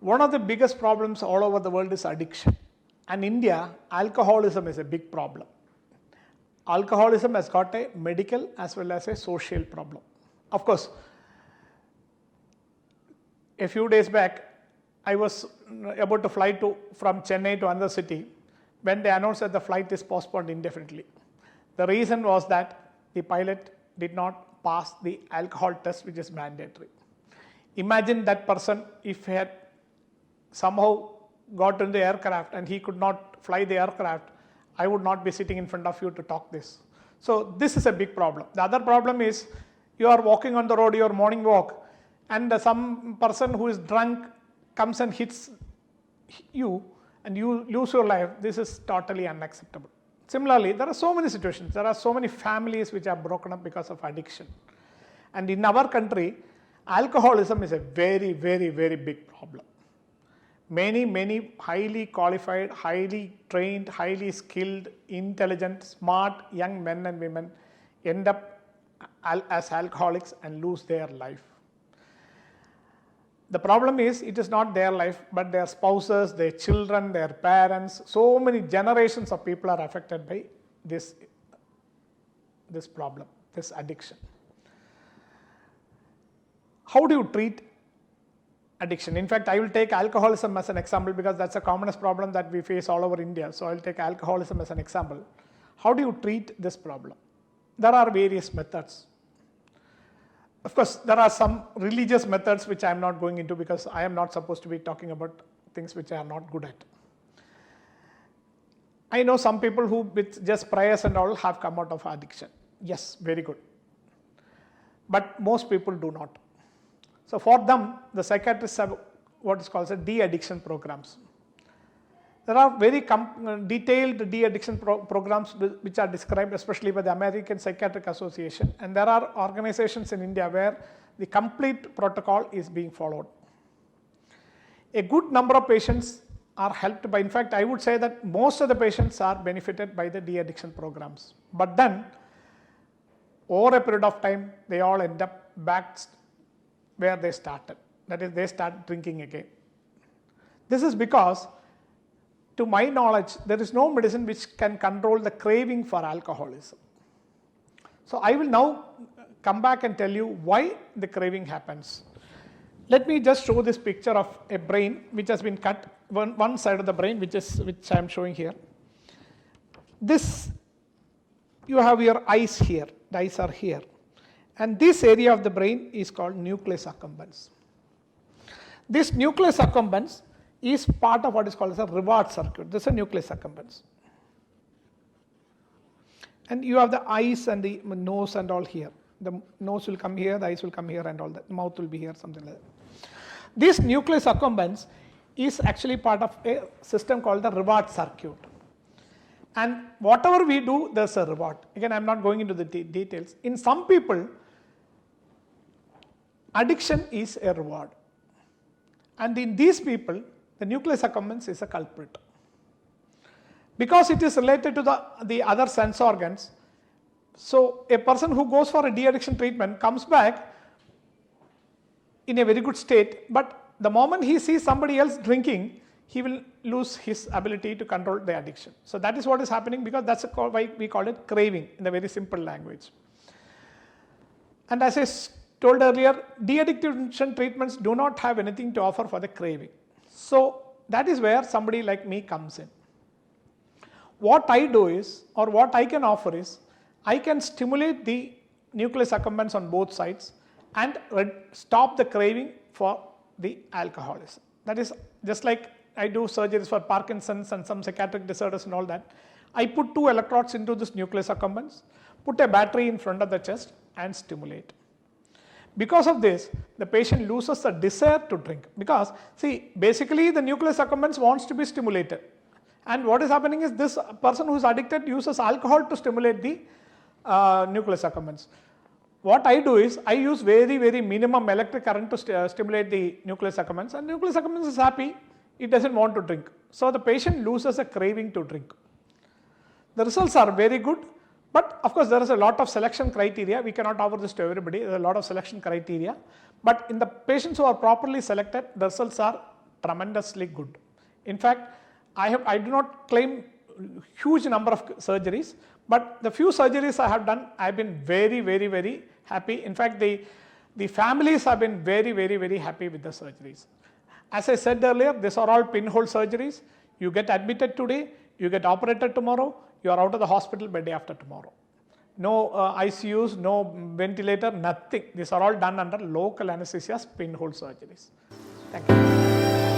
one of the biggest problems all over the world is addiction. And India, alcoholism is a big problem. Alcoholism has got a medical as well as a social problem. Of course, a few days back, I was about to fly from Chennai to another city when they announced that the flight is postponed indefinitely. The reason was that the pilot did not pass the alcohol test, which is mandatory. Imagine that person if he had somehow got in the aircraft and he could not fly the aircraft, I would not be sitting in front of you to talk this. So this is a big problem. The other problem is you are walking on the road, your morning walk, and some person who is drunk comes and hits you and you lose your life. This is totally unacceptable. Similarly, there are so many situations. There are so many families which are broken up because of addiction. And in our country, alcoholism is a very, very, very big problem. Many highly qualified, highly trained, highly skilled, intelligent, smart young men and women end up as alcoholics and lose their life. The problem is it is not their life, but their spouses, their children, their parents. So many generations of people are affected by this problem, this addiction. How do you treat addiction? In fact, I will take alcoholism as an example because that's the commonest problem that we face all over India. So I will take alcoholism as an example. How do you treat this problem? There are various methods. Of course, there are some religious methods which I am not going into because I am not supposed to be talking about things which I am not good at. I know some people who with just prayers and all have come out of addiction. Yes, very good. But most people do not. So for them, the psychiatrists have what is called de-addiction programs. There are very detailed de-addiction programs which are described especially by the American Psychiatric Association, and there are organizations in India where the complete protocol is being followed. A good number of patients are helped by, in fact I would say that most of the patients are benefited by the de-addiction programs, but then over a period of time they all end up back where they started, that is they start drinking again. This is because, to my knowledge, there is no medicine which can control the craving for alcoholism. So I will now come back and tell you why the craving happens. Let me just show this picture of a brain which has been cut, one side of the brain which I am showing here. This, you have your eyes here, the eyes are here. And this area of the brain is called nucleus accumbens. This nucleus accumbens is part of what is called as a reward circuit. This is a nucleus accumbens. And you have the eyes and the nose and all here. The nose will come here, the eyes will come here and all that. The mouth will be here, something like that. This nucleus accumbens is actually part of a system called the reward circuit. And whatever we do, there's a reward. Again, I'm not going into the details. In some people, addiction is a reward. And in these people, the nucleus accumbens is a culprit. Because it is related to the other sense organs, so a person who goes for a de-addiction treatment comes back in a very good state, but the moment he sees somebody else drinking, he will lose his ability to control the addiction. So that is what is happening, because that's why we call it craving in a very simple language. And as I told earlier, de-addiction treatments do not have anything to offer for the craving. So that is where somebody like me comes in. What I do is, or what I can offer is, I can stimulate the nucleus accumbens on both sides and stop the craving for the alcoholism. That is just like I do surgeries for Parkinson's and some psychiatric disorders and all that. I put 2 electrodes into this nucleus accumbens, put a battery in front of the chest and stimulate. Because of this, the patient loses the desire to drink, because see, basically the nucleus accumbens wants to be stimulated, and what is happening is this person who is addicted uses alcohol to stimulate the nucleus accumbens. What I do is I use very minimum electric current to stimulate the nucleus accumbens, and nucleus accumbens is happy, it doesn't want to drink. So the patient loses a craving to drink. The results are very good. But of course, there is a lot of selection criteria. We cannot offer this to everybody. There is a lot of selection criteria. But in the patients who are properly selected, the results are tremendously good. In fact, I do not claim huge number of surgeries, but the few surgeries I have done, I have been very happy. In fact, the families have been very happy with the surgeries. As I said earlier, these are all pinhole surgeries. You get admitted today, you get operated tomorrow, you are out of the hospital by day after tomorrow. No ICUs, no ventilator, nothing. These are all done under local anesthesia, pinhole surgeries. Thank you.